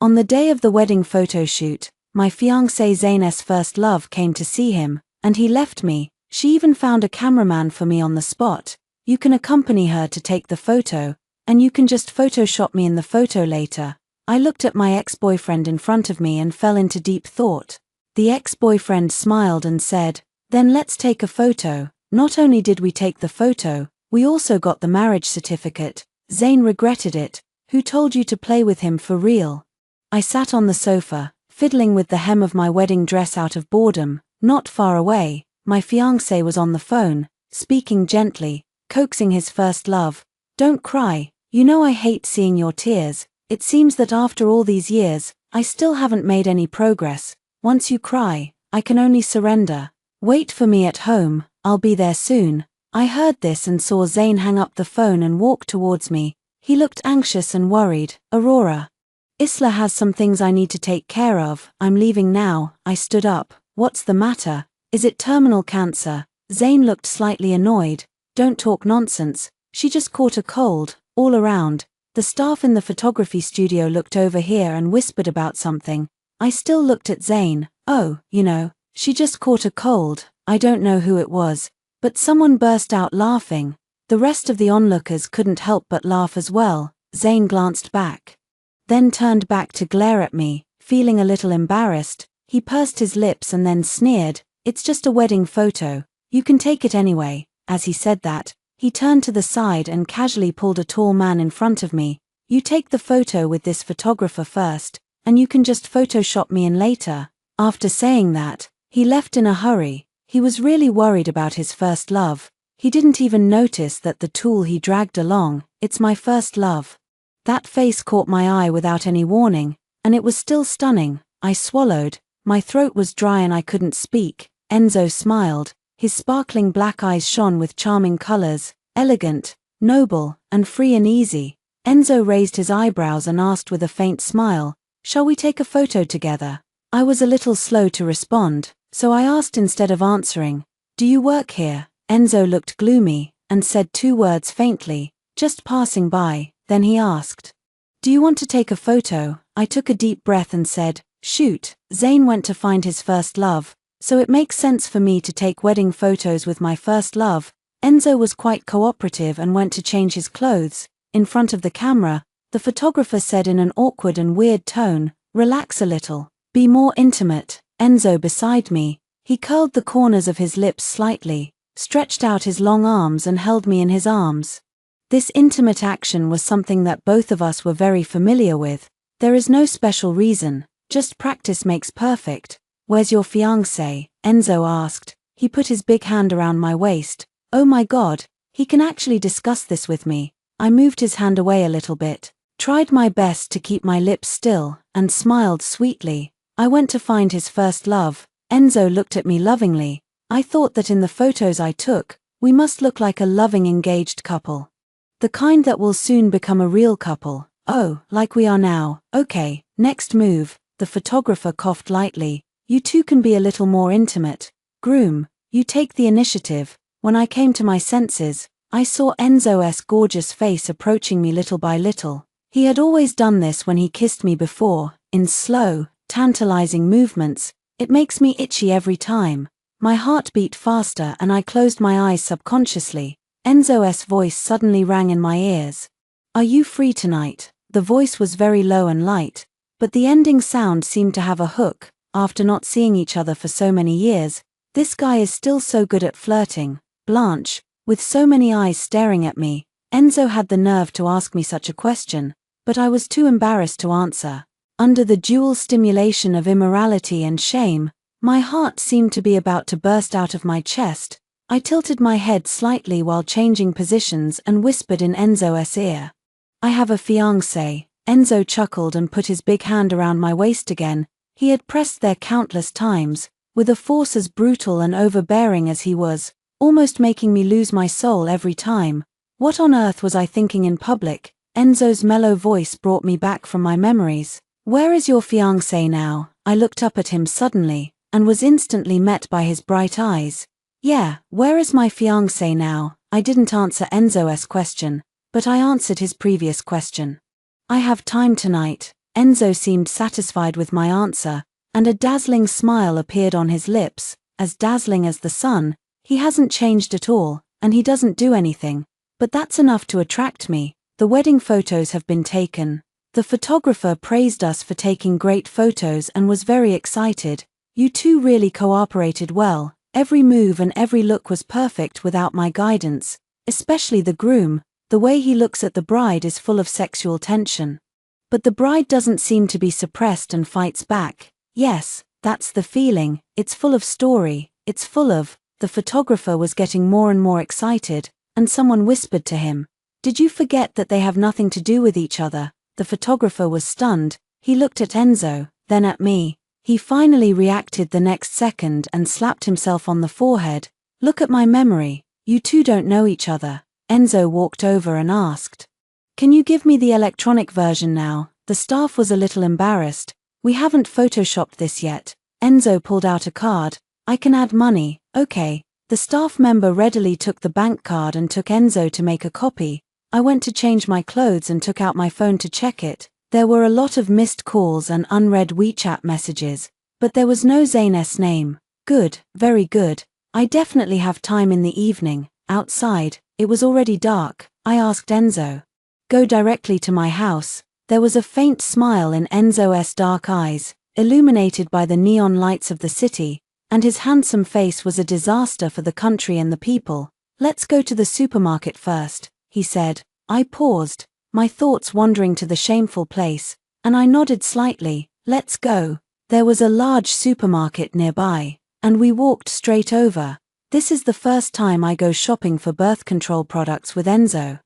On the day of the wedding photo shoot, my fiancé Zayn's first love came to see him, and he left me. She even found a cameraman for me on the spot. You can accompany her to take the photo, and you can just Photoshop me in the photo later. I looked at my ex-boyfriend in front of me and fell into deep thought. The ex-boyfriend smiled and said, "Then let's take a photo." Not only did we take the photo, we also got the marriage certificate. Zayn regretted it. Who told you to play with him for real? I sat on the sofa, fiddling with the hem of my wedding dress out of boredom. Not far away, my fiancé was on the phone, speaking gently, coaxing his first love. "Don't cry, you know I hate seeing your tears. It seems that after all these years, I still haven't made any progress. Once you cry, I can only surrender. Wait for me at home, I'll be there soon." I heard this and saw Zayn hang up the phone and walk towards me. He looked anxious and worried. "Aurora. Isla has some things I need to take care of. I'm leaving now." I stood up. "What's the matter? Is it terminal cancer?" Zayn looked slightly annoyed. "Don't talk nonsense. She just caught a cold." All around, the staff in the photography studio looked over here and whispered about something. I still looked at Zayn. "Oh, she just caught a cold." I don't know who it was, but someone burst out laughing. The rest of the onlookers couldn't help but laugh as well. Zayn glanced back, then turned back to glare at me, feeling a little embarrassed. He pursed his lips and then sneered, "It's just a wedding photo. You can take it anyway." As he said that, he turned to the side and casually pulled a tall man in front of me. "You take the photo with this photographer first, and you can just Photoshop me in later." After saying that, he left in a hurry. He was really worried about his first love. He didn't even notice that the tool he dragged along, "It's my first love." That face caught my eye without any warning, and it was still stunning. I swallowed. My throat was dry and I couldn't speak. Enzo smiled. His sparkling black eyes shone with charming colors, elegant, noble, and free and easy. Enzo raised his eyebrows and asked with a faint smile, "Shall we take a photo together?" I was a little slow to respond, so I asked instead of answering, "Do you work here?" Enzo looked gloomy, and said two words faintly, "Just passing by." Then he asked, "Do you want to take a photo?" I took a deep breath and said, "Shoot." Zayn went to find his first love, so it makes sense for me to take wedding photos with my first love. Enzo was quite cooperative and went to change his clothes. In front of the camera, the photographer said in an awkward and weird tone, "Relax a little. Be more intimate." Enzo beside me, he curled the corners of his lips slightly, stretched out his long arms and held me in his arms. This intimate action was something that both of us were very familiar with. There is no special reason, just practice makes perfect. "Where's your fiancé?" Enzo asked. He put his big hand around my waist. Oh my God, he can actually discuss this with me. I moved his hand away a little bit, tried my best to keep my lips still, and smiled sweetly. I went to find his first love. Enzo looked at me lovingly. I thought that in the photos I took, we must look like a loving engaged couple. The kind that will soon become a real couple. "Oh, like we are now. Okay, next move." The photographer coughed lightly. "You two can be a little more intimate. Groom, you take the initiative." When I came to my senses, I saw Enzo's gorgeous face approaching me little by little. He had always done this when he kissed me before, in slow, tantalizing movements. It makes me itchy every time. My heart beat faster and I closed my eyes subconsciously. Enzo's voice suddenly rang in my ears. "Are you free tonight?" The voice was very low and light, but the ending sound seemed to have a hook. After not seeing each other for so many years, this guy is still so good at flirting. Blanche, with so many eyes staring at me, Enzo had the nerve to ask me such a question, but I was too embarrassed to answer. Under the dual stimulation of immorality and shame, my heart seemed to be about to burst out of my chest. I tilted my head slightly while changing positions and whispered in Enzo's ear. "I have a fiancé." Enzo chuckled and put his big hand around my waist again. He had pressed there countless times, with a force as brutal and overbearing as he was, almost making me lose my soul every time. What on earth was I thinking in public? Enzo's mellow voice brought me back from my memories. "Where is your fiancé now?" I looked up at him suddenly, and was instantly met by his bright eyes. "Yeah, where is my fiancé now?" I didn't answer Enzo's question, but I answered his previous question. "I have time tonight." Enzo seemed satisfied with my answer, and a dazzling smile appeared on his lips, as dazzling as the sun. He hasn't changed at all, and he doesn't do anything, but that's enough to attract me. The wedding photos have been taken. The photographer praised us for taking great photos and was very excited. You two really cooperated well. Every move and every look was perfect without my guidance, especially the groom. The way he looks at the bride is full of sexual tension. But the bride doesn't seem to be suppressed and fights back. Yes, that's the feeling. It's full of story. It's full of. The photographer was getting more and more excited, and someone whispered to him, "Did you forget that they have nothing to do with each other?" The photographer was stunned. He looked at Enzo, then at me. He finally reacted the next second and slapped himself on the forehead. "Look at my memory. You two don't know each other." Enzo walked over and asked, "Can you give me the electronic version now?" The staff was a little embarrassed. "We haven't photoshopped this yet." Enzo pulled out a card. "I can add money." "Okay." The staff member readily took the bank card and took Enzo to make a copy. I went to change my clothes and took out my phone to check it. There were a lot of missed calls and unread WeChat messages, but there was no Zane's name. Good, very good. I definitely have time in the evening. Outside, it was already dark. I asked Enzo, "Go directly to my house." There was a faint smile in Enzo's dark eyes, illuminated by the neon lights of the city, and his handsome face was a disaster for the country and the people. "Let's go to the supermarket first," he said. I paused, my thoughts wandering to the shameful place, and I nodded slightly. "Let's go." There was a large supermarket nearby, and we walked straight over. This is the first time I go shopping for birth control products with Enzo.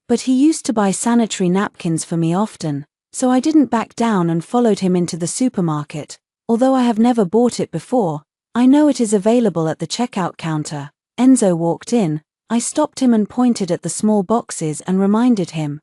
But he used to buy sanitary napkins for me often, so I didn't back down and followed him into the supermarket. Although I have never bought it before, I know it is available at the checkout counter. Enzo walked in. I stopped him and pointed at the small boxes and reminded him.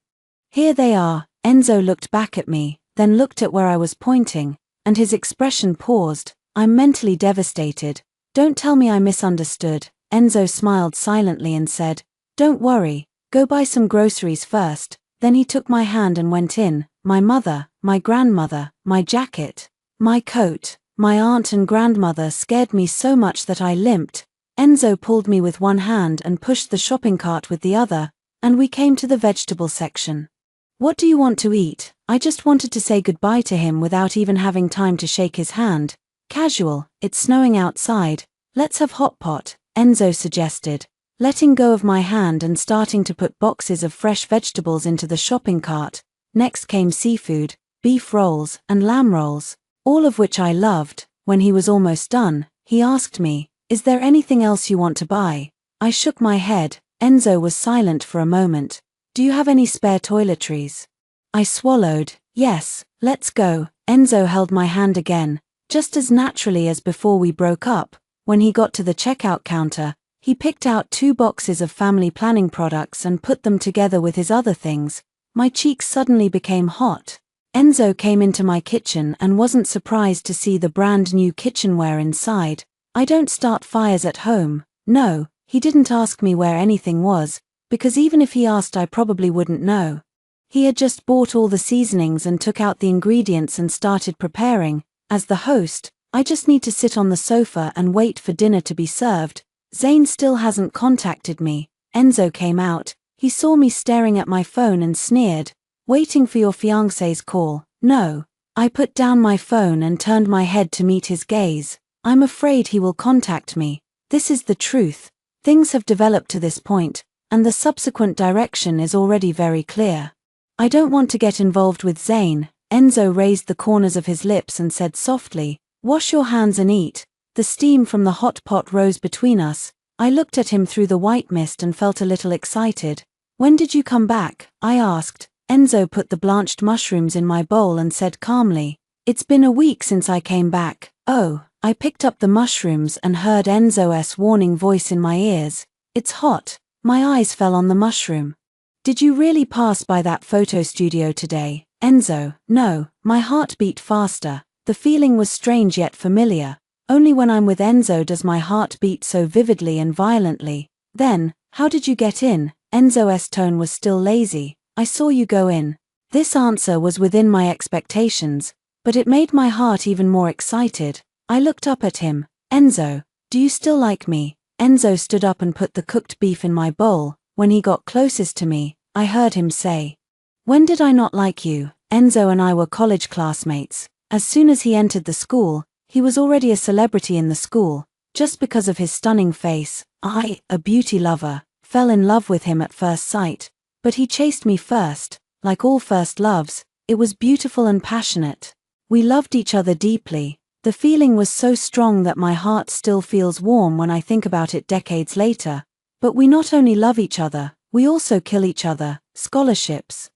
"Here they are." Enzo looked back at me, then looked at where I was pointing, and his expression paused. "I'm mentally devastated. Don't tell me I misunderstood." Enzo smiled silently and said, "Don't worry, go buy some groceries first." Then he took my hand and went in. My mother, my grandmother, my jacket, my coat, my aunt and grandmother scared me so much that I limped. Enzo pulled me with one hand and pushed the shopping cart with the other, and we came to the vegetable section. "What do you want to eat?" I just wanted to say goodbye to him without even having time to shake his hand. "Casual, it's snowing outside. Let's have hot pot," Enzo suggested, letting go of my hand and starting to put boxes of fresh vegetables into the shopping cart. Next came seafood, beef rolls, and lamb rolls, all of which I loved. When he was almost done, he asked me, "Is there anything else you want to buy?" I shook my head. Enzo was silent for a moment. "Do you have any spare toiletries?" I swallowed. "Yes, let's go." Enzo held my hand again, just as naturally as before we broke up. When he got to the checkout counter, he picked out 2 boxes of family planning products and put them together with his other things. My cheeks suddenly became hot. Enzo came into my kitchen and wasn't surprised to see the brand new kitchenware inside. I don't start fires at home. No, he didn't ask me where anything was, because even if he asked I probably wouldn't know. He had just bought all the seasonings and took out the ingredients and started preparing. As the host, I just need to sit on the sofa and wait for dinner to be served. Zane still hasn't contacted me. Enzo came out. He saw me staring at my phone and sneered. "Waiting for your fiancé's call?" "No." I put down my phone and turned my head to meet his gaze. "I'm afraid he will contact me. This is the truth. Things have developed to this point, and the subsequent direction is already very clear. I don't want to get involved with Zane." Enzo raised the corners of his lips and said softly, "Wash your hands and eat." The steam from the hot pot rose between us. I looked at him through the white mist and felt a little excited. "When did you come back?" I asked. Enzo put the blanched mushrooms in my bowl and said calmly, "It's been a week since I came back." "Oh." I picked up the mushrooms and heard Enzo's warning voice in my ears. "It's hot." My eyes fell on the mushroom. "Did you really pass by that photo studio today?" "Enzo, no." My heart beat faster. The feeling was strange yet familiar. Only when I'm with Enzo does my heart beat so vividly and violently. "Then, how did you get in?" Enzo's tone was still lazy. "I saw you go in." This answer was within my expectations, but it made my heart even more excited. I looked up at him. Enzo, do you still like me? Enzo stood up and put the cooked beef in my bowl. When he got closest to me, I heard him say, "When did I not like you?" Enzo and I were college classmates. As soon as he entered the school, he was already a celebrity in the school, just because of his stunning face. I, a beauty lover, fell in love with him at first sight, but he chased me first. Like all first loves, it was beautiful and passionate. We loved each other deeply. The feeling was so strong that my heart still feels warm when I think about it decades later. But we not only love each other, we also kill each other. Scholarships.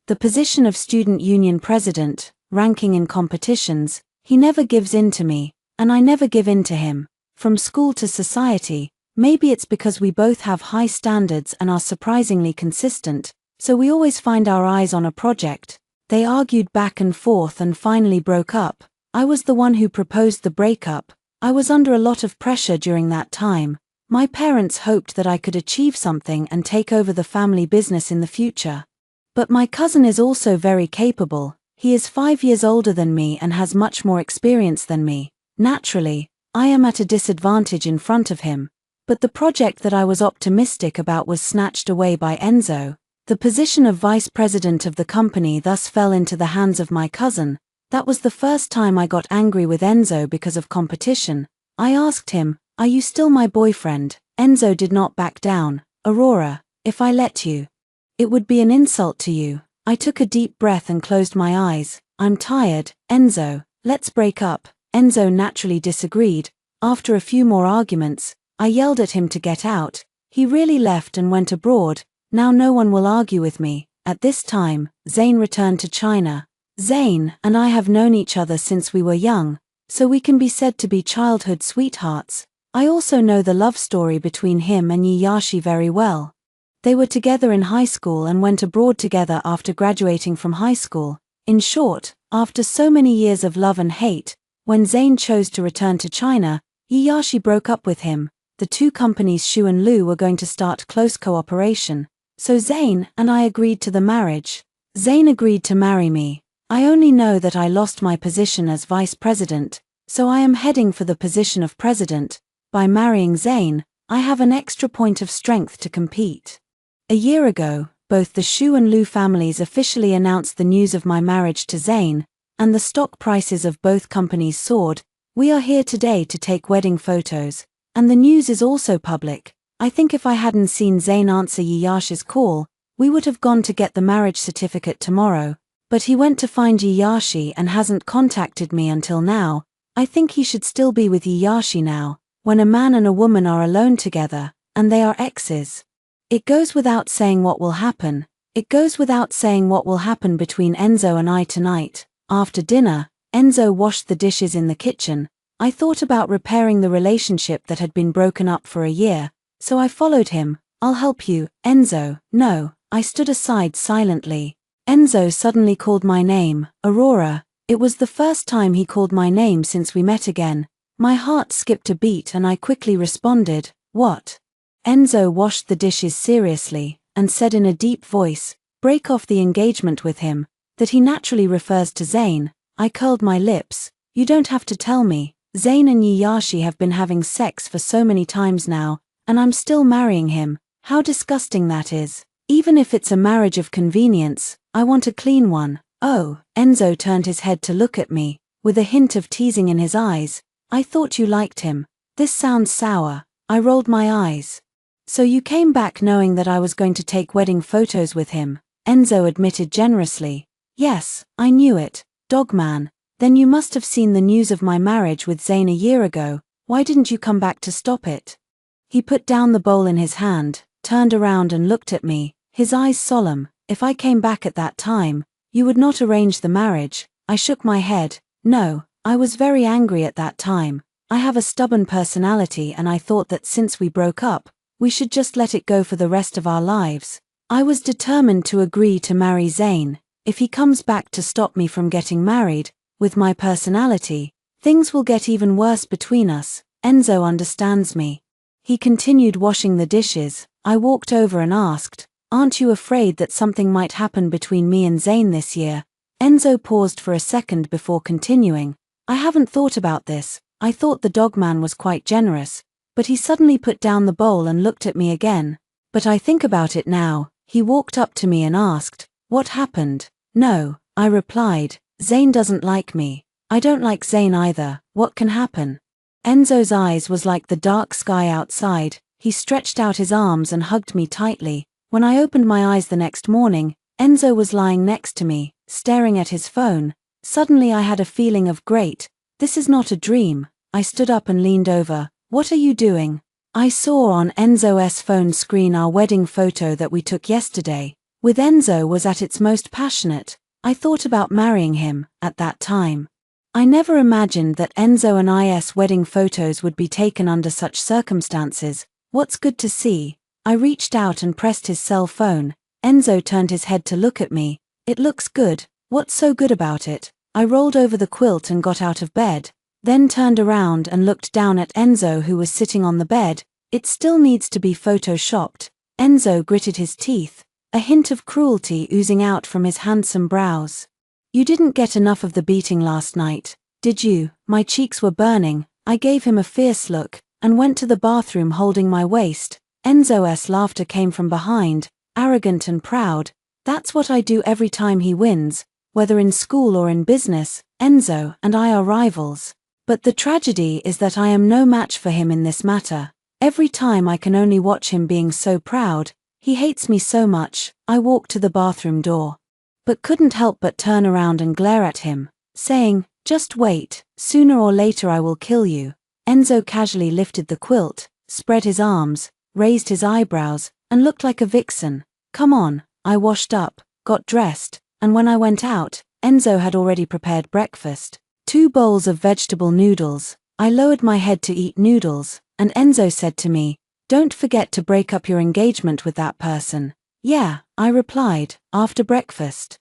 The position of student union president, ranking in competitions, he never gives in to me, and I never give in to him. From school to society, maybe it's because we both have high standards and are surprisingly consistent, so we always find our eyes on a project. They argued back and forth and finally broke up. I was the one who proposed the breakup. I was under a lot of pressure during that time. My parents hoped that I could achieve something and take over the family business in the future. But my cousin is also very capable. He is 5 years older than me and has much more experience than me. Naturally, I am at a disadvantage in front of him. But the project that I was optimistic about was snatched away by Enzo. The position of vice president of the company thus fell into the hands of my cousin. That was the first time I got angry with Enzo because of competition. I asked him, "Are you still my boyfriend?" Enzo did not back down. "Aurora, if I let you, it would be an insult to you." I took a deep breath and closed my eyes. "I'm tired, Enzo, let's break up." Enzo naturally disagreed. After a few more arguments, I yelled at him to get out. He really left and went abroad. Now no one will argue with me. At this time, Zayn returned to China. Zayn and I have known each other since we were young, so we can be said to be childhood sweethearts. I also know the love story between him and Yiyashi very well. They were together in high school and went abroad together after graduating from high school. In short, after so many years of love and hate, when Zayn chose to return to China, Yiyashi broke up with him. The two companies Shu and Lu were going to start close cooperation, so Zayn and I agreed to the marriage. Zayn agreed to marry me. I only know that I lost my position as vice president, so I am heading for the position of president. By marrying Zayn, I have an extra point of strength to compete. A year ago, both the Shu and Lu families officially announced the news of my marriage to Zayn, and the stock prices of both companies soared. We are here today to take wedding photos, and the news is also public. I think if I hadn't seen Zayn answer Yiyashi's call, we would have gone to get the marriage certificate tomorrow, but he went to find Yiyashi and hasn't contacted me until now. I think he should still be with Yiyashi now. When a man and a woman are alone together, and they are exes, it goes without saying what will happen. It goes without saying what will happen between Enzo and I tonight. After dinner, Enzo washed the dishes in the kitchen. I thought about repairing the relationship that had been broken up for a year, so I followed him. "I'll help you, Enzo." "No." I stood aside silently. Enzo suddenly called my name, Aurora. It was the first time he called my name since we met again. My heart skipped a beat and I quickly responded, "What?" Enzo washed the dishes seriously, and said in a deep voice, "Break off the engagement with him," that he naturally refers to Zayn. I curled my lips. "You don't have to tell me. Zayn and Yiyashi have been having sex for so many times now, and I'm still marrying him. How disgusting that is. Even if it's a marriage of convenience, I want a clean one." "Oh." Enzo turned his head to look at me, with a hint of teasing in his eyes. "I thought you liked him. This sounds sour." I rolled my eyes. "So you came back knowing that I was going to take wedding photos with him?" Enzo admitted generously. "Yes, I knew it, dogman. Then you must have seen the news of my marriage with Zayn a year ago. Why didn't you come back to stop it?" He put down the bowl in his hand, turned around and looked at me, his eyes solemn. "If I came back at that time, you would not arrange the marriage." I shook my head. "No, I was very angry at that time. I have a stubborn personality and I thought that since we broke up, we should just let it go for the rest of our lives. I was determined to agree to marry Zayn. If he comes back to stop me from getting married, with my personality, things will get even worse between us. Enzo understands me." He continued washing the dishes. I walked over and asked, Aren't you afraid that something might happen between me and Zayn this year? Enzo paused for a second before continuing. I haven't thought about this. I thought the dogman was quite generous. But he suddenly put down the bowl and looked at me again. But I think about it now. He walked up to me and asked, "What happened?" "No," I replied. "Zayn doesn't like me. I don't like Zayn either. What can happen?" Enzo's eyes was like the dark sky outside. He stretched out his arms and hugged me tightly. When I opened my eyes the next morning, Enzo was lying next to me, staring at his phone. Suddenly I had a feeling of great. This is not a dream. I stood up and leaned over. "What are you doing?" I saw on Enzo's phone screen our wedding photo that we took yesterday. With Enzo was at its most passionate. I thought about marrying him, at that time. I never imagined that Enzo and I's wedding photos would be taken under such circumstances. What's good to see? I reached out and pressed his cell phone. Enzo turned his head to look at me. "It looks good. What's so good about it?" I rolled over the quilt and got out of bed, then turned around and looked down at Enzo, who was sitting on the bed. "It still needs to be photoshopped." Enzo gritted his teeth, a hint of cruelty oozing out from his handsome brows. "You didn't get enough of the beating last night, did you?" My cheeks were burning. I gave him a fierce look, and went to the bathroom holding my waist. Enzo's laughter came from behind, arrogant and proud. "That's what I do every time he wins, whether in school or in business. Enzo and I are rivals. But the tragedy is that I am no match for him in this matter. Every time I can only watch him being so proud. He hates me so much." I walked to the bathroom door, but couldn't help but turn around and glare at him, saying, "Just wait, sooner or later I will kill you." Enzo casually lifted the quilt, spread his arms, raised his eyebrows, and looked like a vixen. "Come on." I washed up, got dressed, and when I went out, Enzo had already prepared breakfast. 2 bowls of vegetable noodles. I lowered my head to eat noodles, and Enzo said to me, "Don't forget to break up your engagement with that person." "Yeah," I replied, "after breakfast."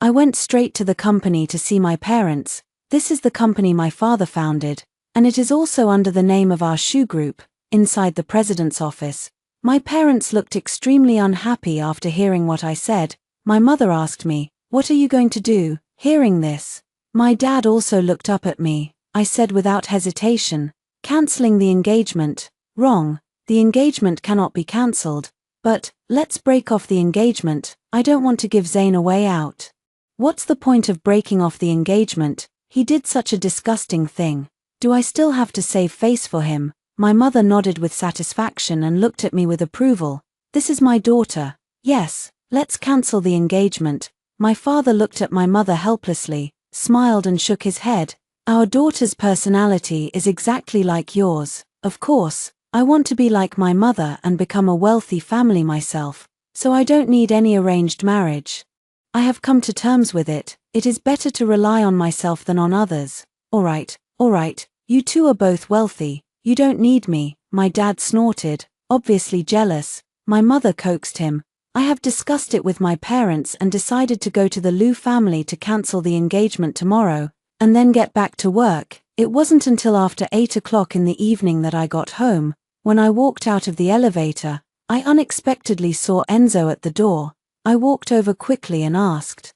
I went straight to the company to see my parents. This is the company my father founded, and it is also under the name of our shoe group, inside the president's office. My parents looked extremely unhappy after hearing what I said. My mother asked me, "What are you going to do?" Hearing this, my dad also looked up at me. I said without hesitation, "Canceling the engagement." "Wrong. The engagement cannot be cancelled. But, let's break off the engagement. I don't want to give Zayn a way out." "What's the point of breaking off the engagement? He did such a disgusting thing. Do I still have to save face for him?" My mother nodded with satisfaction and looked at me with approval. "This is my daughter. Yes, let's cancel the engagement." My father looked at my mother helplessly, smiled and shook his head. "Our daughter's personality is exactly like yours. Of course, I want to be like my mother and become a wealthy family myself, so I don't need any arranged marriage. I have come to terms with it. It is better to rely on myself than on others." All right, you two are both wealthy. You don't need me," my dad snorted, obviously jealous. My mother coaxed him. "I have discussed it with my parents and decided to go to the Liu family to cancel the engagement tomorrow, and then get back to work." It wasn't until after 8 o'clock in the evening that I got home. When I walked out of the elevator, I unexpectedly saw Enzo at the door. I walked over quickly and asked,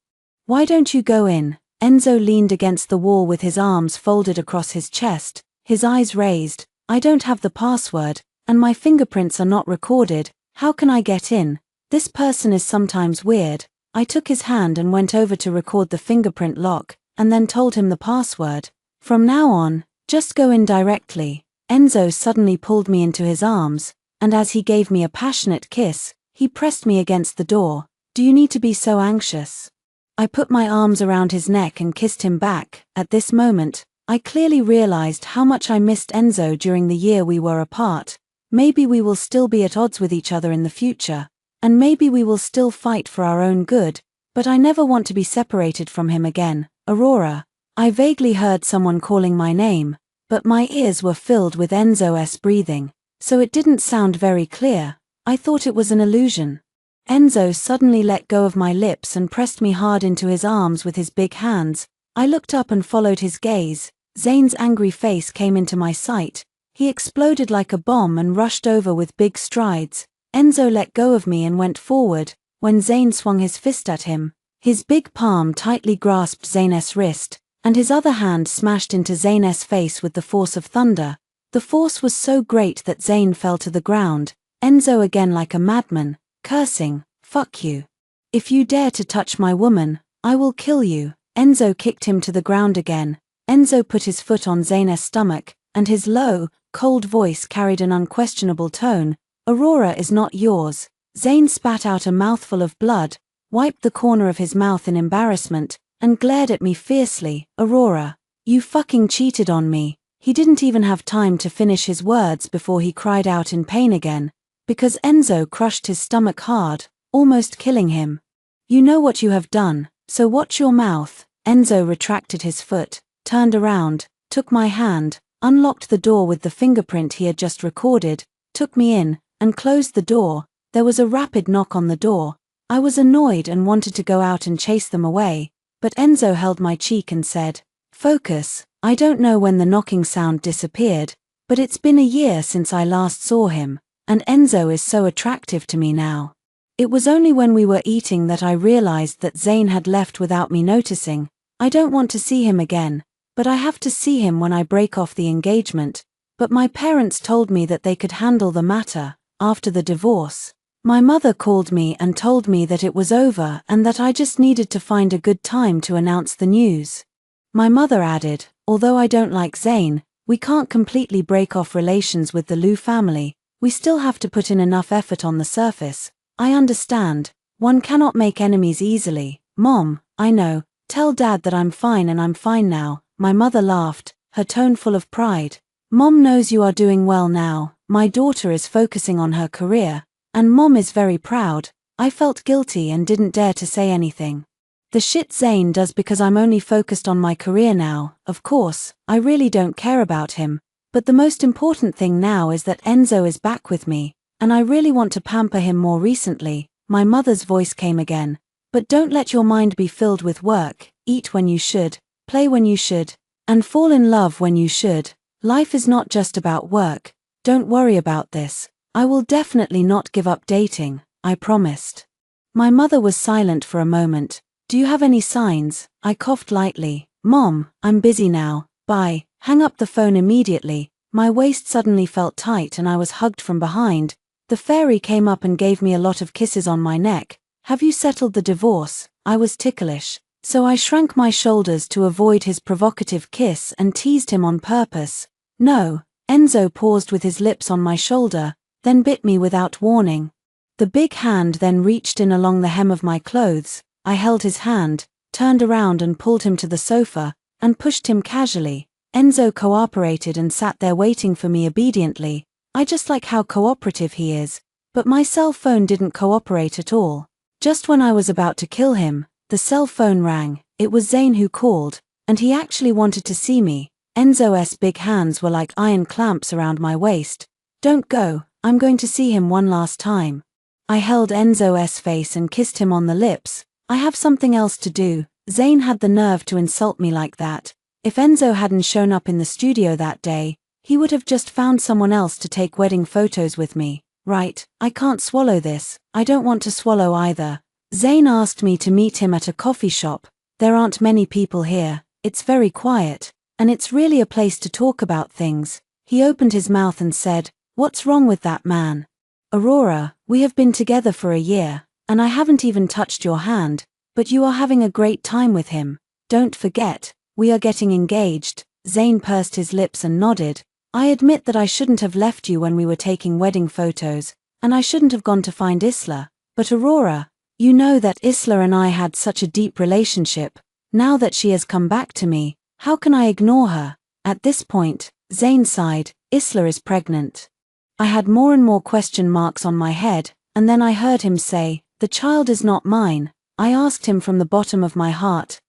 "Why don't you go in?" Enzo leaned against the wall with his arms folded across his chest, his eyes raised. "I don't have the password, and my fingerprints are not recorded. How can I get in? This person is sometimes weird." I took his hand and went over to record the fingerprint lock, and then told him the password. "From now on, just go in directly." Enzo suddenly pulled me into his arms, and as he gave me a passionate kiss, he pressed me against the door. "Do you need to be so anxious?" I put my arms around his neck and kissed him back. At this moment, I clearly realized how much I missed Enzo during the year we were apart. Maybe we will still be at odds with each other in the future, and maybe we will still fight for our own good, but I never want to be separated from him again. "Aurora." I vaguely heard someone calling my name, but my ears were filled with Enzo's breathing, so it didn't sound very clear. I thought it was an illusion. Enzo suddenly let go of my lips and pressed me hard into his arms with his big hands. I looked up and followed his gaze. Zayn's angry face came into my sight. He exploded like a bomb and rushed over with big strides. Enzo let go of me and went forward, when Zayn swung his fist at him. His big palm tightly grasped Zayn's wrist, and his other hand smashed into Zayn's face with the force of thunder. The force was so great that Zayn fell to the ground, Enzo again like a madman, cursing, "Fuck you. If you dare to touch my woman, I will kill you." Enzo kicked him to the ground again. Enzo put his foot on Zayn's stomach, and his low, cold voice carried an unquestionable tone. "Aurora is not yours." Zayn spat out a mouthful of blood, wiped the corner of his mouth in embarrassment, and glared at me fiercely. "Aurora, you fucking cheated on me." He didn't even have time to finish his words before he cried out in pain again, because Enzo crushed his stomach hard, almost killing him. "You know what you have done, so watch your mouth." Enzo retracted his foot, turned around, took my hand, unlocked the door with the fingerprint he had just recorded, took me in, and closed the door. There was a rapid knock on the door. I was annoyed and wanted to go out and chase them away, but Enzo held my cheek and said, "Focus." I don't know when the knocking sound disappeared, but it's been a year since I last saw him, and Enzo is so attractive to me now. It was only when we were eating that I realized that Zayn had left without me noticing. I don't want to see him again, but I have to see him when I break off the engagement. But my parents told me that they could handle the matter after the divorce. My mother called me and told me that it was over and that I just needed to find a good time to announce the news. My mother added, "Although I don't like Zayn, we can't completely break off relations with the Liu family. We still have to put in enough effort on the surface. I understand. One cannot make enemies easily." "Mom, I know. Tell Dad that I'm fine and I'm fine now." My mother laughed, her tone full of pride. "Mom knows you are doing well now. My daughter is focusing on her career, and Mom is very proud." I felt guilty and didn't dare to say anything. The shit Zayn does because I'm only focused on my career now. Of course, I really don't care about him, but the most important thing now is that Enzo is back with me, and I really want to pamper him more recently. My mother's voice came again. "But don't let your mind be filled with work. Eat when you should, play when you should, and fall in love when you should. Life is not just about work. Don't worry about this. I will definitely not give up dating, I promised." My mother was silent for a moment. "Do you have any signs?" I coughed lightly. "Mom, I'm busy now. Bye." Hang up the phone immediately. My waist suddenly felt tight and I was hugged from behind. The fairy came up and gave me a lot of kisses on my neck. "Have you settled the divorce?" I was ticklish, so I shrank my shoulders to avoid his provocative kiss and teased him on purpose. "No." Enzo paused with his lips on my shoulder, then bit me without warning. The big hand then reached in along the hem of my clothes. I held his hand, turned around and pulled him to the sofa, and pushed him casually. Enzo cooperated and sat there waiting for me obediently. I just like how cooperative he is, but my cell phone didn't cooperate at all. Just when I was about to kill him, the cell phone rang. It was Zayn who called, and he actually wanted to see me. Enzo's big hands were like iron clamps around my waist. "Don't go, I'm going to see him one last time." I held Enzo's face and kissed him on the lips. "I have something else to do." Zayn had the nerve to insult me like that. If Enzo hadn't shown up in the studio that day, he would have just found someone else to take wedding photos with me. Right, I can't swallow this. I don't want to swallow either. Zayn asked me to meet him at a coffee shop. There aren't many people here, it's very quiet, and it's really a place to talk about things. He opened his mouth and said, "What's wrong with that man?" "Aurora, we have been together for a year, and I haven't even touched your hand, but you are having a great time with him. Don't forget, we are getting engaged." Zayn pursed his lips and nodded. "I admit that I shouldn't have left you when we were taking wedding photos, and I shouldn't have gone to find Isla, but Aurora, you know that Isla and I had such a deep relationship. Now that she has come back to me, how can I ignore her?" At this point, Zayn sighed. "Isla is pregnant." I had more and more question marks on my head, and then I heard him say, "The child is not mine." I asked him from the bottom of my heart.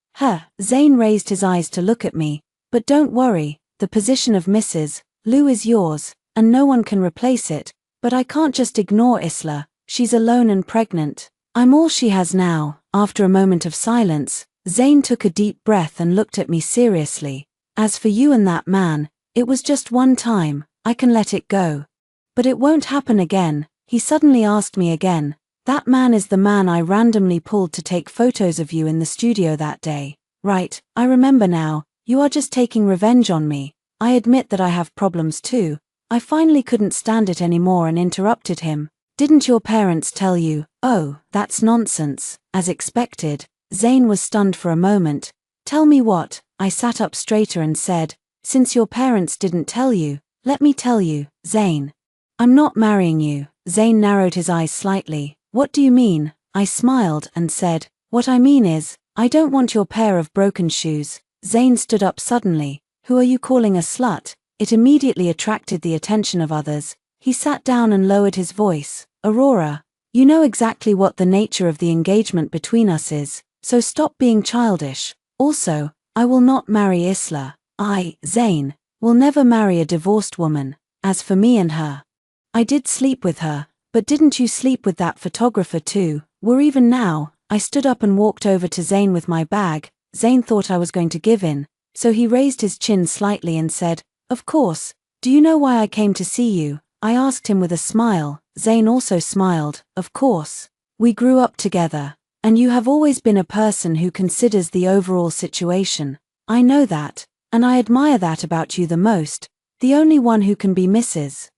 Zayn raised his eyes to look at me. "But don't worry, the position of Mrs. Liu is yours, and no one can replace it. But I can't just ignore Isla, she's alone and pregnant. I'm all she has now." After a moment of silence, Zayn took a deep breath and looked at me seriously. "As for you and that man, it was just one time, I can let it go. But it won't happen again." He suddenly asked me again. That man is the man I randomly pulled to take photos of you in the studio that day. Right, I remember now, you are just taking revenge on me. I admit that I have problems too. I finally couldn't stand it anymore and interrupted him. Didn't your parents tell you? Oh, that's nonsense. As expected, Zayn was stunned for a moment. Tell me what? I sat up straighter and said, since your parents didn't tell you, let me tell you, Zayn. I'm not marrying you. Zayn narrowed his eyes slightly. What do you mean? I smiled and said, what I mean is, I don't want your pair of broken shoes. Zayn stood up suddenly. Who are you calling a slut? It immediately attracted the attention of others. He sat down and lowered his voice. Aurora, you know exactly what the nature of the engagement between us is, so stop being childish. Also, I will not marry Isla. Zayn, will never marry a divorced woman. As for me and her, I did sleep with her, but didn't you sleep with that photographer too? We're even now. I stood up and walked over to Zayn with my bag. Zayn thought I was going to give in, so he raised his chin slightly and said, of course. Do you know why I came to see you? I asked him with a smile. Zayn also smiled. Of course. We grew up together, and you have always been a person who considers the overall situation. I know that, and I admire that about you the most. The only one who can be Mrs.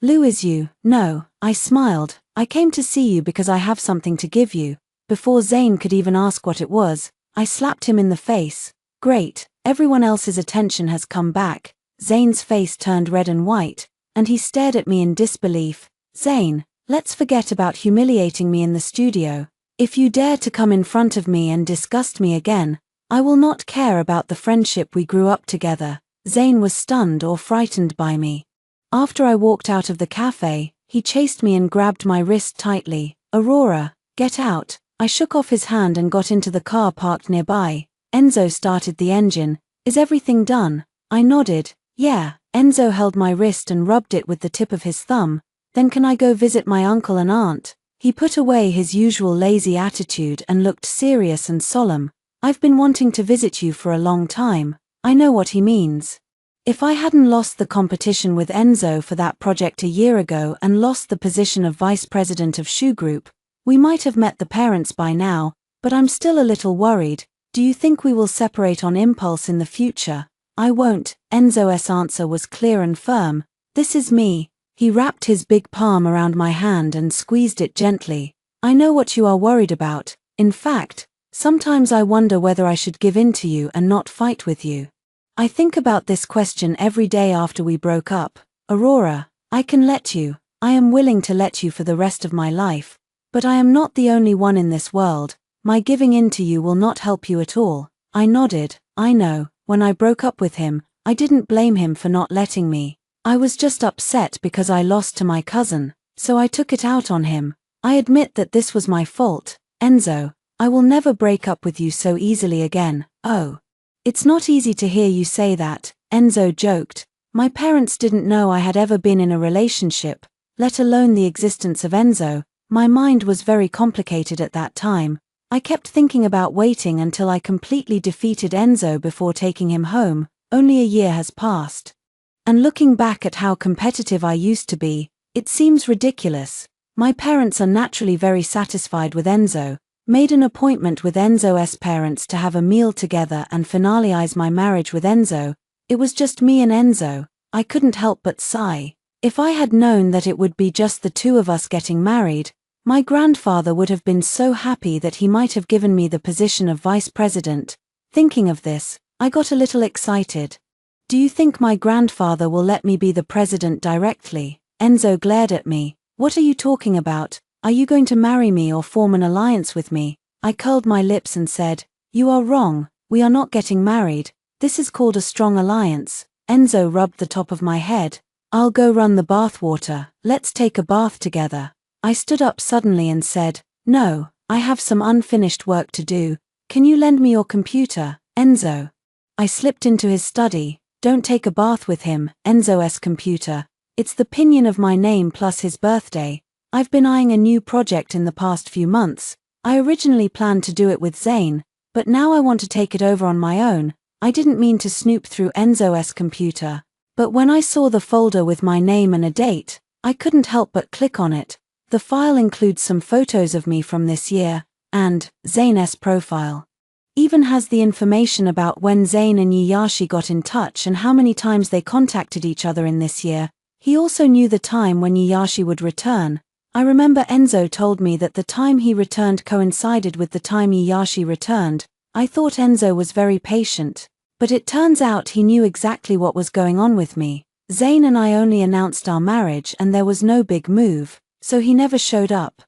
Lou is you. No, I smiled. I came to see you because I have something to give you. Before Zayn could even ask what it was, I slapped him in the face. Great, everyone else's attention has come back. Zayn's face turned red and white, and he stared at me in disbelief. Zayn, let's forget about humiliating me in the studio. If you dare to come in front of me and disgust me again, I will not care about the friendship we grew up together. Zayn was stunned or frightened by me. After I walked out of the cafe, he chased me and grabbed my wrist tightly. Aurora, get out. I shook off his hand and got into the car parked nearby. Enzo started the engine. Is everything done? I nodded. Yeah. Enzo held my wrist and rubbed it with the tip of his thumb. Then can I go visit my uncle and aunt? He put away his usual lazy attitude and looked serious and solemn. I've been wanting to visit you for a long time. I know what he means. If I hadn't lost the competition with Enzo for that project a year ago and lost the position of vice president of Shoe Group, we might have met the parents by now, but I'm still a little worried. Do you think we will separate on impulse in the future? I won't. Enzo's answer was clear and firm. This is me. He wrapped his big palm around my hand and squeezed it gently. I know what you are worried about. In fact, sometimes I wonder whether I should give in to you and not fight with you. I think about this question every day after we broke up. Aurora, I can let you. I am willing to let you for the rest of my life. But I am not the only one in this world. My giving in to you will not help you at all. I nodded. I know. When I broke up with him, I didn't blame him for not letting me. I was just upset because I lost to my cousin, so I took it out on him. I admit that this was my fault. Enzo, I will never break up with you so easily again. Oh. It's not easy to hear you say that, Enzo joked. My parents didn't know I had ever been in a relationship, let alone the existence of Enzo. My mind was very complicated at that time. I kept thinking about waiting until I completely defeated Enzo before taking him home. Only a year has passed. And looking back at how competitive I used to be, it seems ridiculous. My parents are naturally very satisfied with Enzo. Made an appointment with Enzo's parents to have a meal together and finalize my marriage with Enzo. It was just me and Enzo. I couldn't help but sigh. If I had known that it would be just the two of us getting married, my grandfather would have been so happy that he might have given me the position of vice president. Thinking of this, I got a little excited. Do you think my grandfather will let me be the president directly? Enzo glared at me. What are you talking about? Are you going to marry me or form an alliance with me? I curled my lips and said, you are wrong. We are not getting married. This is called a strong alliance. Enzo rubbed the top of my head. I'll go run the bathwater. Let's take a bath together. I stood up suddenly and said, no, I have some unfinished work to do. Can you lend me your computer, Enzo? I slipped into his study. Don't take a bath with him, Enzo's computer. It's the pinion of my name plus his birthday. I've been eyeing a new project in the past few months. I originally planned to do it with Zayn, but now I want to take it over on my own. I didn't mean to snoop through Enzo's computer, but when I saw the folder with my name and a date, I couldn't help but click on it. The file includes some photos of me from this year, and Zayn's profile. Even has the information about when Zayn and Iyashi got in touch and how many times they contacted each other in this year. He also knew the time when Iyashi would return. I remember Enzo told me that the time he returned coincided with the time Iyashi returned. I thought Enzo was very patient, but it turns out he knew exactly what was going on with me. Zayn and I only announced our marriage and there was no big move, so he never showed up.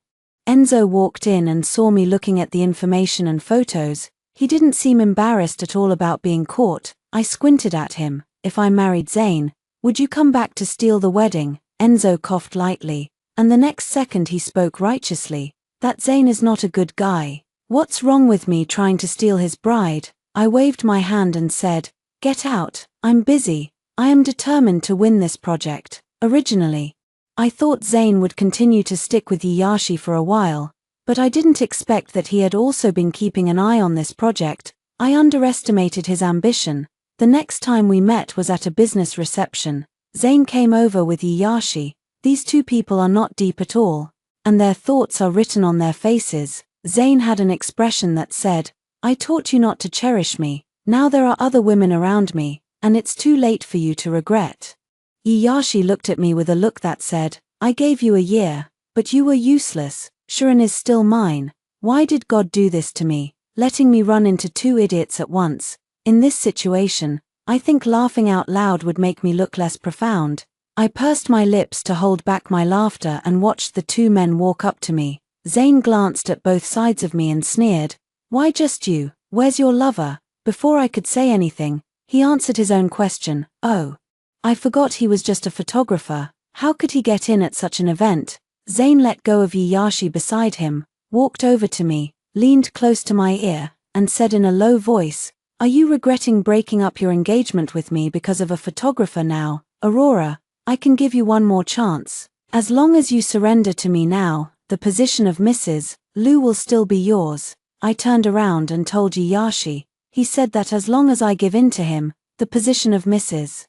Enzo walked in and saw me looking at the information and photos. He didn't seem embarrassed at all about being caught. I squinted at him. If I married Zayn, would you come back to steal the wedding? Enzo coughed lightly, and the next second he spoke righteously. That Zayn is not a good guy. What's wrong with me trying to steal his bride? I waved my hand and said, get out, I'm busy. I am determined to win this project. Originally, I thought Zayn would continue to stick with Iyashi for a while, but I didn't expect that he had also been keeping an eye on this project. I underestimated his ambition. The next time we met was at a business reception. Zayn came over with Iyashi. These two people are not deep at all, and their thoughts are written on their faces. Zayn had an expression that said, I taught you not to cherish me. Now there are other women around me, and it's too late for you to regret. Iyashi looked at me with a look that said, I gave you a year, but you were useless. Shirin is still mine. Why did God do this to me, letting me run into two idiots at once? In this situation, I think laughing out loud would make me look less profound. I pursed my lips to hold back my laughter and watched the two men walk up to me. Zayn glanced at both sides of me and sneered, why just you? Where's your lover? Before I could say anything, he answered his own question, oh. I forgot he was just a photographer. How could he get in at such an event? Zayn let go of Iyashi beside him, walked over to me, leaned close to my ear, and said in a low voice, are you regretting breaking up your engagement with me because of a photographer now? Aurora, I can give you one more chance. As long as you surrender to me now, the position of Mrs. Lu will still be yours. I turned around and told Iyashi. He said that as long as I give in to him, the position of Mrs.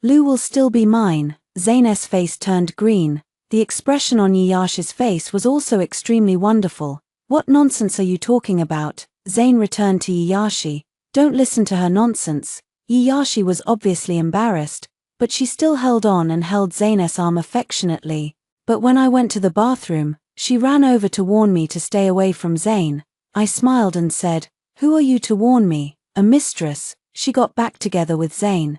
Lu will still be mine. Zayn's face turned green. The expression on Iyashi's face was also extremely wonderful. What nonsense are you talking about? Zayn returned to Iyashi. Don't listen to her nonsense. Iyashi was obviously embarrassed, but she still held on and held Zayn's arm affectionately. But when I went to the bathroom, she ran over to warn me to stay away from Zayn. I smiled and said, who are you to warn me? A mistress. She got back together with Zayn.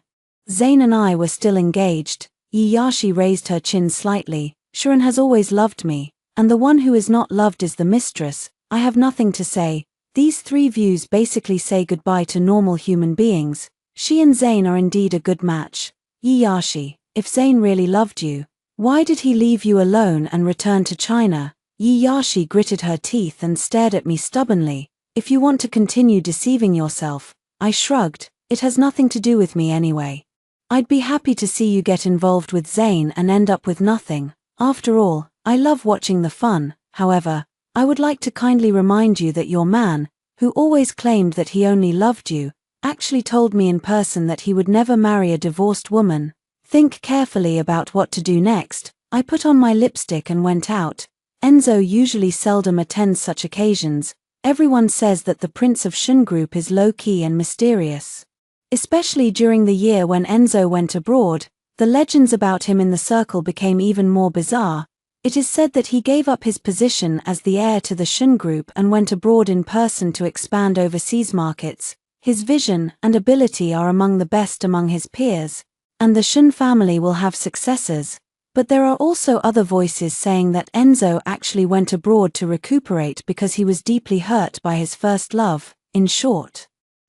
Zayn and I were still engaged. Iyashi raised her chin slightly. Shirin has always loved me, and the one who is not loved is the mistress. I have nothing to say. These three views basically say goodbye to normal human beings. She and Zayn are indeed a good match. Iyashi, if Zayn really loved you, why did he leave you alone and return to China? Iyashi gritted her teeth and stared at me stubbornly. If you want to continue deceiving yourself, I shrugged, it has nothing to do with me anyway. I'd be happy to see you get involved with Zayn and end up with nothing. After all, I love watching the fun. However, I would like to kindly remind you that your man, who always claimed that he only loved you, actually told me in person that he would never marry a divorced woman. Think carefully about what to do next. I put on my lipstick and went out. Enzo usually seldom attends such occasions. Everyone says that the Prince of Shun group is low-key and mysterious. Especially during the year when Enzo went abroad, the legends about him in the circle became even more bizarre. It is said that he gave up his position as the heir to the Shun group and went abroad in person to expand overseas markets. His vision and ability are among the best among his peers, and the Shun family will have successors. But there are also other voices saying that Enzo actually went abroad to recuperate because he was deeply hurt by his first love. In short,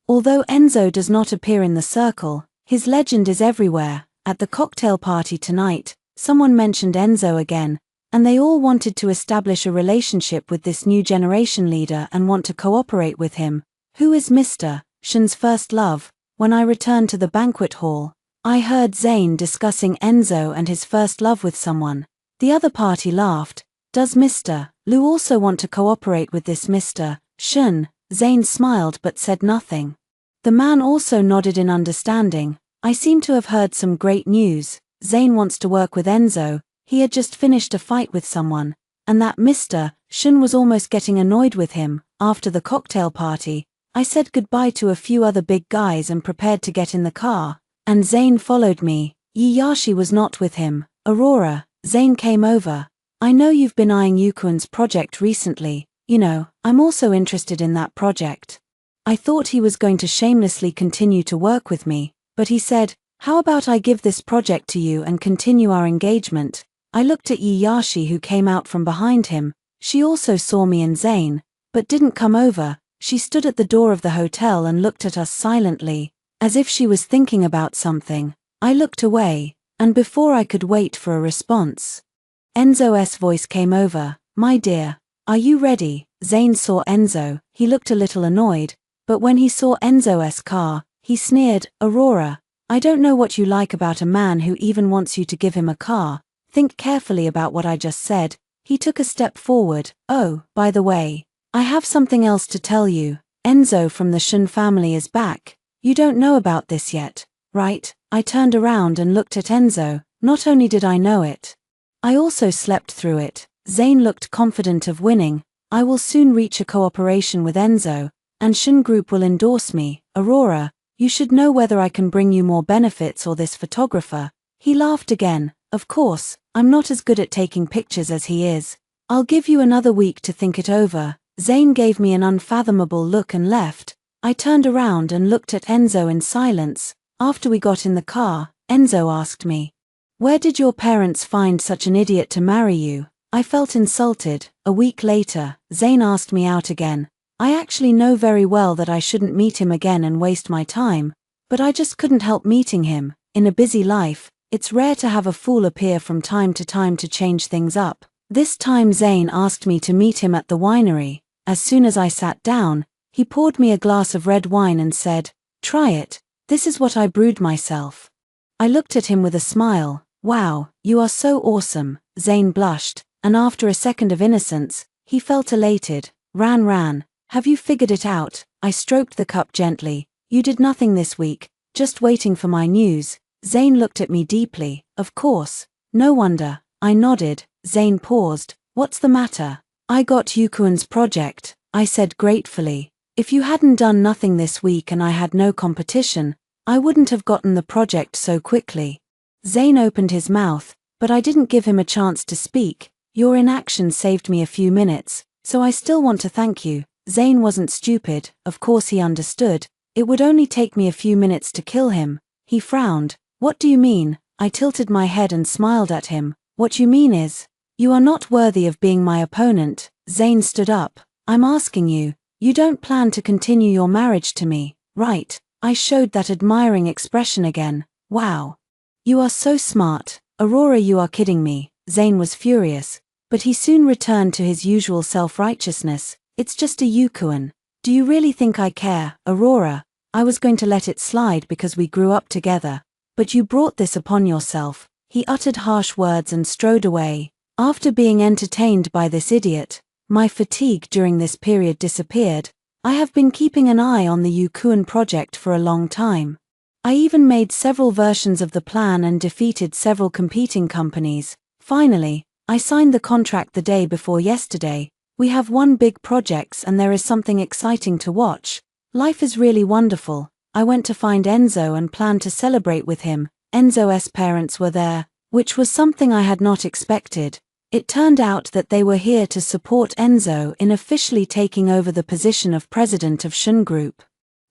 although Enzo does not appear in the circle, his legend is everywhere. At the cocktail party tonight, someone mentioned Enzo again, and they all wanted to establish a relationship with this new generation leader and want to cooperate with him. Who is Mr. Shun's first love? When I returned to the banquet hall, I heard Zayn discussing Enzo and his first love with someone. The other party laughed. Does Mr. Lu also want to cooperate with this Mr. Shun? Zayn smiled but said nothing. The man also nodded in understanding. I seem to have heard some great news. Zayn wants to work with Enzo. He had just finished a fight with someone, and that Mr. Shun was almost getting annoyed with him. After the cocktail party, I said goodbye to a few other big guys and prepared to get in the car, and Zane followed me. Yashi was not with him. Aurora, Zane came over. I know you've been eyeing Yukun's project recently. I'm also interested in that project. I thought he was going to shamelessly continue to work with me, but he said, how about I give this project to you and continue our engagement? I looked at Yashi, who came out from behind him. She also saw me and Zane, but didn't come over. She stood at the door of the hotel and looked at us silently, as if she was thinking about something. I looked away, and before I could wait for a response, Enzo's voice came over. My dear, are you ready? Zane saw Enzo. He looked a little annoyed, but when he saw Enzo's car, he sneered. Aurora, I don't know what you like about a man who even wants you to give him a car. Think carefully about what I just said. He took a step forward. Oh, by the way, I have something else to tell you. Enzo from the Shun family is back. You don't know about this yet, right? I turned around and looked at Enzo. Not only did I know it, I also slept through it. Zane looked confident of winning. I will soon reach a cooperation with Enzo, and Shun Group will endorse me. Aurora, you should know whether I can bring you more benefits or this photographer. He laughed again. Of course, I'm not as good at taking pictures as he is. I'll give you another week to think it over. Zane gave me an unfathomable look and left. I turned around and looked at Enzo in silence. After we got in the car, Enzo asked me, where did your parents find such an idiot to marry you? I felt insulted. A week later, Zane asked me out again. I actually know very well that I shouldn't meet him again and waste my time, but I just couldn't help meeting him. In a busy life, it's rare to have a fool appear from time to change things up. This time Zane asked me to meet him at the winery. As soon as I sat down, he poured me a glass of red wine and said, try it. This is what I brewed myself. I looked at him with a smile. Wow, you are so awesome. Zane blushed, and after a second of innocence, he felt elated. Ran, have you figured it out? I stroked the cup gently. You did nothing this week, just waiting for my news. Zane looked at me deeply. Of course. No wonder. I nodded. Zane paused. What's the matter? I got Yukun's project, I said gratefully. If you hadn't done nothing this week and I had no competition, I wouldn't have gotten the project so quickly. Zane opened his mouth, but I didn't give him a chance to speak. Your inaction saved me a few minutes, so I still want to thank you. Zane wasn't stupid. Of course he understood. It would only take me a few minutes to kill him. He frowned. What do you mean? I tilted my head and smiled at him. What you mean is, you are not worthy of being my opponent. Zane stood up. I'm asking you, you don't plan to continue your marriage to me, right? I showed that admiring expression again. Wow. You are so smart. Aurora, you are kidding me. Zane was furious, but he soon returned to his usual self-righteousness. It's just a Yukon. Do you really think I care? Aurora, I was going to let it slide because we grew up together, but you brought this upon yourself. He uttered harsh words and strode away. After being entertained by this idiot, my fatigue during this period disappeared. I have been keeping an eye on the Yukon project for a long time. I even made several versions of the plan and defeated several competing companies. Finally, I signed the contract the day before yesterday. We have won big projects and there is something exciting to watch. Life is really wonderful. I went to find Enzo and planned to celebrate with him. Enzo's parents were there, which was something I had not expected. It turned out that they were here to support Enzo in officially taking over the position of president of Shun Group.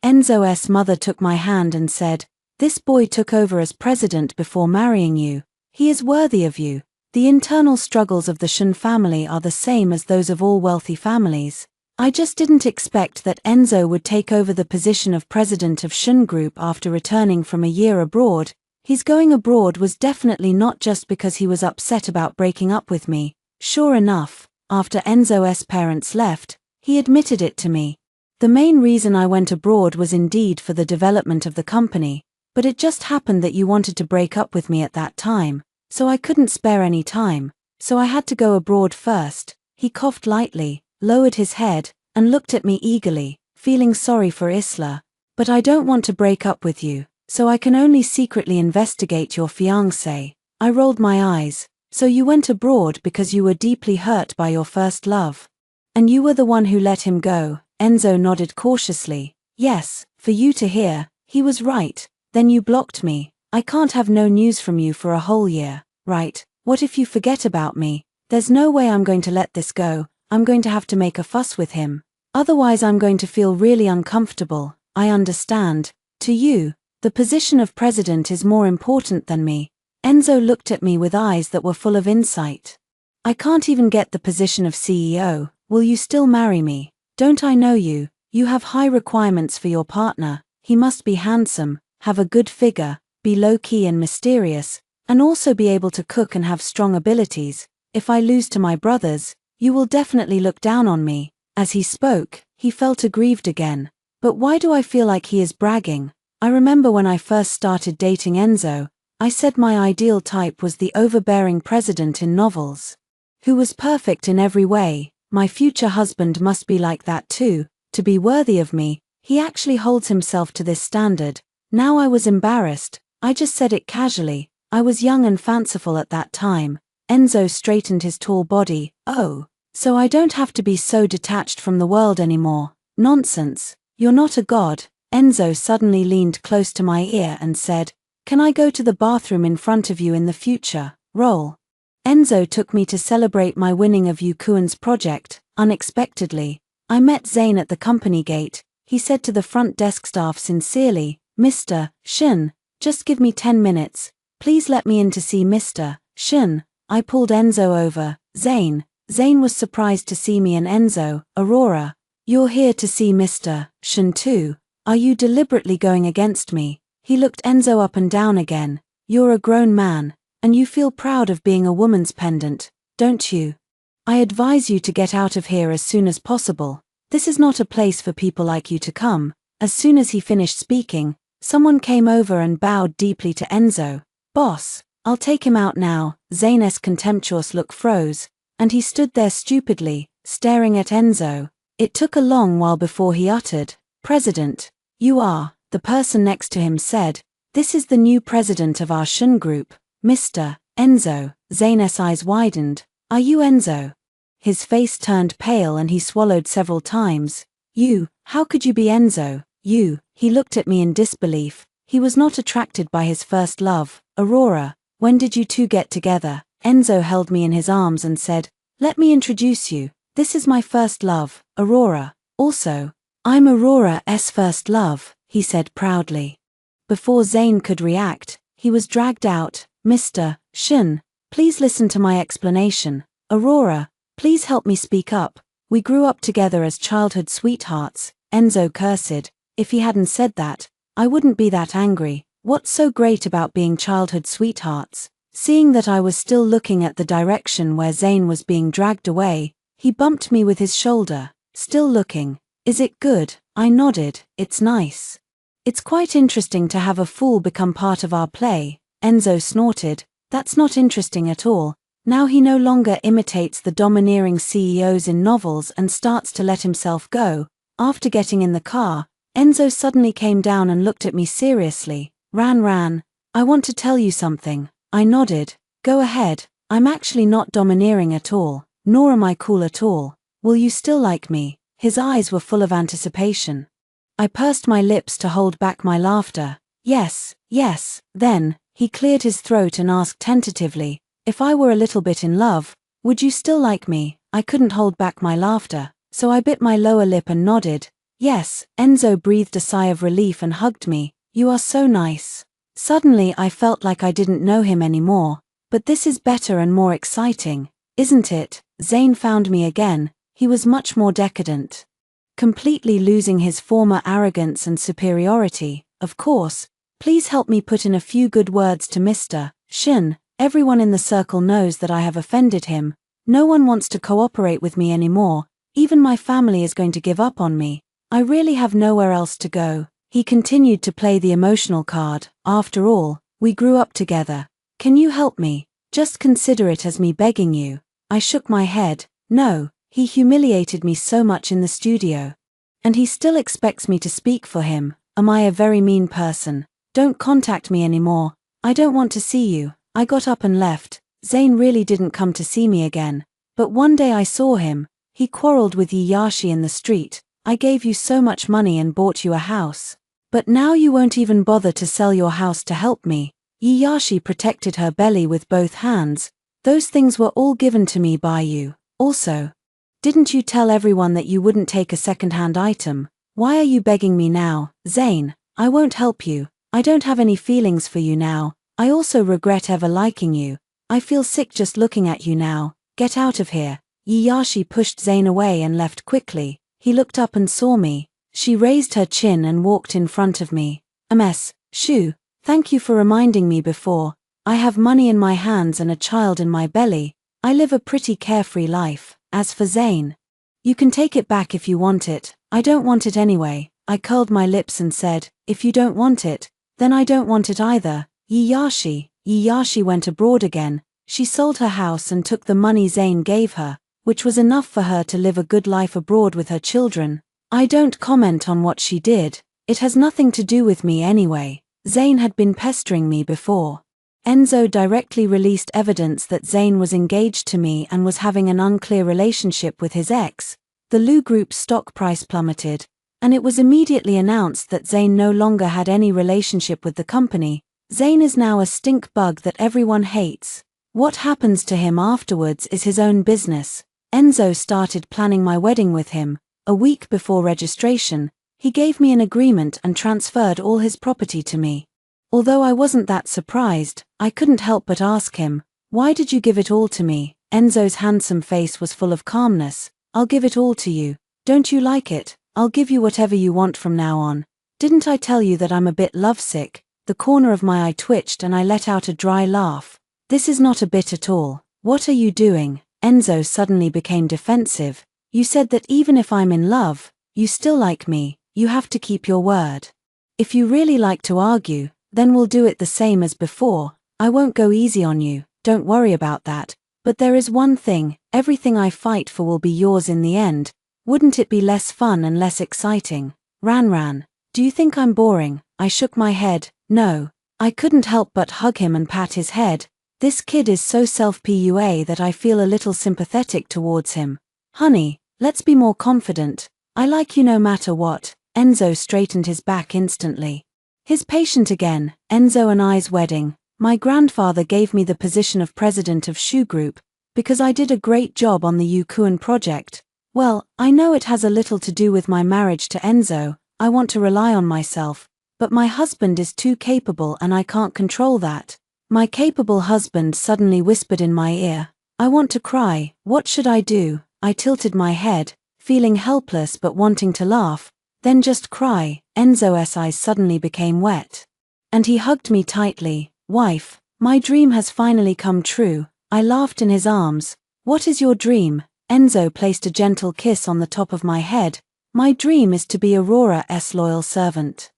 Enzo's mother took my hand and said, this boy took over as president before marrying you. He is worthy of you. The internal struggles of the Shun family are the same as those of all wealthy families. I just didn't expect that Enzo would take over the position of president of Shun Group after returning from a year abroad. His going abroad was definitely not just because he was upset about breaking up with me. Sure enough, after Enzo's parents left, he admitted it to me. The main reason I went abroad was indeed for the development of the company, but it just happened that you wanted to break up with me at that time, so I couldn't spare any time, so I had to go abroad first. He coughed lightly, lowered his head, and looked at me eagerly, feeling sorry for Isla. But I don't want to break up with you, so I can only secretly investigate your fiancé. I rolled my eyes. So you went abroad because you were deeply hurt by your first love. And you were the one who let him go. Enzo nodded cautiously. Yes, for you to hear, he was right. Then you blocked me. I can't have no news from you for a whole year, right? What if you forget about me? There's no way I'm going to let this go. I'm going to have to make a fuss with him. Otherwise I'm going to feel really uncomfortable. I understand. To you, the position of president is more important than me. Enzo looked at me with eyes that were full of insight. I can't even get the position of CEO. Will you still marry me? Don't I know you? You have high requirements for your partner. He must be handsome, have a good figure, be low-key and mysterious, and also be able to cook and have strong abilities. If I lose to my brothers, you will definitely look down on me. As he spoke, he felt aggrieved again. But why do I feel like he is bragging? I remember when I first started dating Enzo, I said my ideal type was the overbearing president in novels, who was perfect in every way. My future husband must be like that too, to be worthy of me. He actually holds himself to this standard. Now I was embarrassed. I just said it casually. I was young and fanciful at that time. Enzo straightened his tall body. Oh, so I don't have to be so detached from the world anymore. Nonsense. You're not a god. Enzo suddenly leaned close to my ear and said, "Can I go to the bathroom in front of you in the future?" Roll. Enzo took me to celebrate my winning of Yukuan's project. Unexpectedly, I met Zane at the company gate. He said to the front desk staff sincerely, "Mr. Shin, just give me 10 minutes. Please let me in to see Mr. Shin." I pulled Enzo over. Zane. Zane was surprised to see me and Enzo. Aurora. "You're here to see Mr. Shin too. Are you deliberately going against me?" He looked Enzo up and down again. "You're a grown man, and you feel proud of being a woman's pendant, don't you? I advise you to get out of here as soon as possible. This is not a place for people like you to come." As soon as he finished speaking, someone came over and bowed deeply to Enzo. "Boss, I'll take him out now." Zane's contemptuous look froze, and he stood there stupidly, staring at Enzo. It took a long while before he uttered, "President, you are." The person next to him said, "This is the new president of our Shun group, Mr. Enzo." Zane's eyes widened. "Are you Enzo?" His face turned pale and he swallowed several times. "You, how could you be Enzo? You." He looked at me in disbelief. He was not attracted by his first love. "Aurora, when did you two get together?" Enzo held me in his arms and said, "Let me introduce you. This is my first love, Aurora. Also, I'm Aurora's first love," he said proudly. Before Zane could react, he was dragged out. "Mr. Shin, please listen to my explanation. Aurora, please help me speak up. We grew up together as childhood sweethearts." Enzo cursed. If he hadn't said that, I wouldn't be that angry. What's so great about being childhood sweethearts? Seeing that I was still looking at the direction where Zane was being dragged away, he bumped me with his shoulder. "Still looking? Is it good?" I nodded. "It's nice. It's quite interesting to have a fool become part of our play." Enzo snorted. "That's not interesting at all. Now he no longer imitates the domineering CEOs in novels and starts to let himself go." After getting in the car, Enzo suddenly came down and looked at me seriously. Ran, I want to tell you something." I nodded. "Go ahead. I'm actually not domineering at all, nor am I cool at all. Will you still like me?" His eyes were full of anticipation. I pursed my lips to hold back my laughter. Yes. Then, he cleared his throat and asked tentatively, "If I were a little bit in love, would you still like me?" I couldn't hold back my laughter, so I bit my lower lip and nodded. "Yes." Enzo breathed a sigh of relief and hugged me. "You are so nice." Suddenly I felt like I didn't know him anymore. But this is better and more exciting, isn't it? Zane found me again. He was much more decadent, completely losing his former arrogance and superiority. "Of course, please help me put in a few good words to Mr. Shin. Everyone in the circle knows that I have offended him. No one wants to cooperate with me anymore. Even my family is going to give up on me. I really have nowhere else to go." He continued to play the emotional card. "After all, we grew up together. Can you help me? Just consider it as me begging you." I shook my head. "No, he humiliated me so much in the studio. And he still expects me to speak for him. Am I a very mean person? Don't contact me anymore. I don't want to see you." I got up and left. Zane really didn't come to see me again. But one day I saw him. He quarreled with Yashi in the street. I gave you so much money and bought you a house. But now you won't even bother to sell your house to help me. Yashi protected her belly with both hands. Those things were all given to me by you. Also, didn't you tell everyone that you wouldn't take a second-hand item? Why are you begging me now, Zane? I won't help you. I don't have any feelings for you now. I also regret ever liking you. I feel sick just looking at you now. Get out of here. Yashi pushed Zane away and left quickly. He looked up and saw me. She raised her chin and walked in front of me. Shu, thank you for reminding me before. I have money in my hands and a child in my belly. I live a pretty carefree life. As for Zane, you can take it back if you want it. I don't want it anyway. I curled my lips and said, if you don't want it, then I don't want it either. Yashi went abroad again. She sold her house and took the money Zane gave her, which was enough for her to live a good life abroad with her children. I don't comment on what she did. It has nothing to do with me anyway. Zane had been pestering me before. Enzo directly released evidence that Zane was engaged to me and was having an unclear relationship with his ex. The Lu Group's stock price plummeted, and it was immediately announced that Zane no longer had any relationship with the company. Zane is now a stink bug that everyone hates. What happens to him afterwards is his own business. Enzo started planning my wedding with him. A week before registration, he gave me an agreement and transferred all his property to me. Although I wasn't that surprised, I couldn't help but ask him, why did you give it all to me? Enzo's handsome face was full of calmness. I'll give it all to you. Don't you like it? I'll give you whatever you want from now on. Didn't I tell you that I'm a bit lovesick? The corner of my eye twitched and I let out a dry laugh. This is not a bit at all. What are you doing? Enzo suddenly became defensive. You said that even if I'm in love, you still like me. You have to keep your word. If you really like to argue, then we'll do it the same as before. I won't go easy on you, don't worry about that. But there is one thing, everything I fight for will be yours in the end. Wouldn't it be less fun and less exciting? Ran, do you think I'm boring? I shook my head. No. I couldn't help but hug him and pat his head. This kid is so self-PUA that I feel a little sympathetic towards him. Honey, let's be more confident. I like you no matter what. Enzo straightened his back instantly. His patient again, Enzo and I's wedding. My grandfather gave me the position of president of Shu Group, because I did a great job on the Yukuan project. Well, I know it has a little to do with my marriage to Enzo. I want to rely on myself, but my husband is too capable and I can't control that. My capable husband suddenly whispered in my ear, I want to cry, what should I do? I tilted my head, feeling helpless but wanting to laugh. Then just cry. Enzo's eyes suddenly became wet. And he hugged me tightly. Wife, my dream has finally come true. I laughed in his arms. What is your dream? Enzo placed a gentle kiss on the top of my head. My dream is to be Aurora's loyal servant.